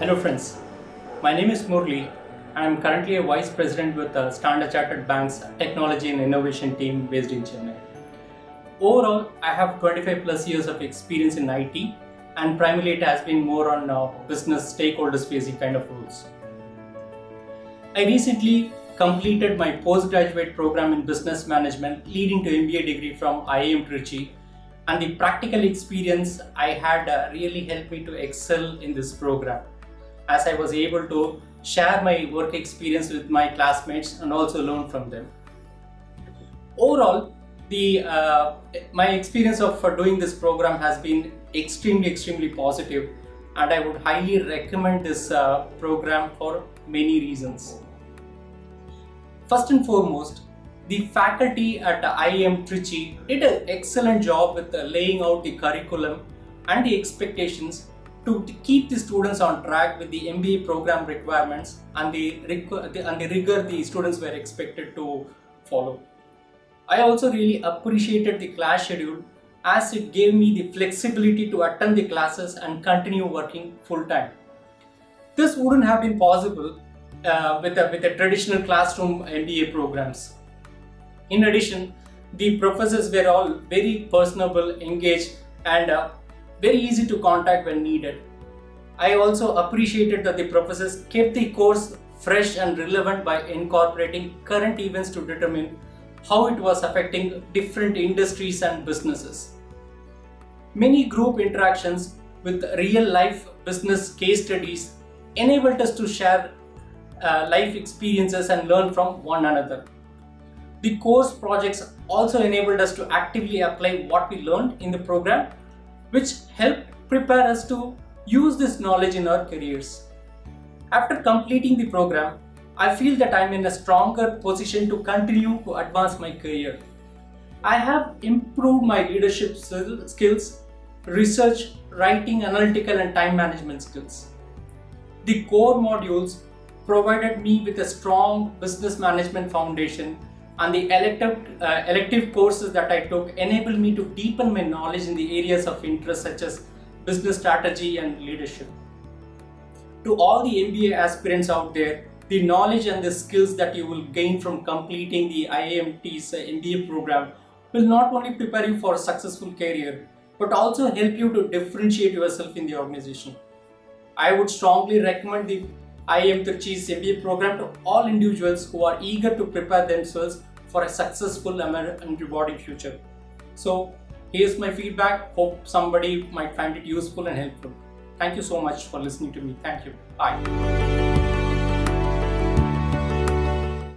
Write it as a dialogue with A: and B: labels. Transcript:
A: Hello friends, my name is Murli and I am currently a Vice President with Standard Chartered Bank's Technology and Innovation team based in Chennai. Overall, I have 25 plus years of experience in IT and primarily it has been more on business stakeholders facing kind of roles. I recently completed my postgraduate program in business management leading to MBA degree from IIM Trichy, and the practical experience I had really helped me to excel in this program as I was able to share my work experience with my classmates and also learn from them. Overall, my experience of doing this program has been extremely positive, and I would highly recommend this program for many reasons. First and foremost, the faculty at IIM Trichy did an excellent job with laying out the curriculum and the expectations to keep the students on track with the MBA program requirements and the rigor the students were expected to follow. I also really appreciated the class schedule as it gave me the flexibility to attend the classes and continue working full time. This wouldn't have been possible with a traditional classroom MBA programs. In addition, the professors were all very personable, engaged, and very easy to contact when needed. I also appreciated that the professors kept the course fresh and relevant by incorporating current events to determine how it was affecting different industries and businesses. Many group interactions with real life business case studies enabled us to share life experiences and learn from one another. The course projects also enabled us to actively apply what we learned in the program, which helped prepare us to use this knowledge in our careers. After completing the program, I feel that I am in a stronger position to continue to advance my career. I have improved my leadership skills, research, writing, analytical, and time management skills. The core modules provided me with a strong business management foundation, and the elective courses that I took enabled me to deepen my knowledge in the areas of interest such as business strategy and leadership. To all the MBA aspirants out there, the knowledge and the skills that you will gain from completing the IIMT's MBA program will not only prepare you for a successful career, but also help you to differentiate yourself in the organization. I would strongly recommend the IIM Trichy's MBA program to all individuals who are eager to prepare themselves for a successful and rewarding future. So here's my feedback. Hope somebody might find it useful and helpful. Thank you so much for listening to me. Thank you. Bye.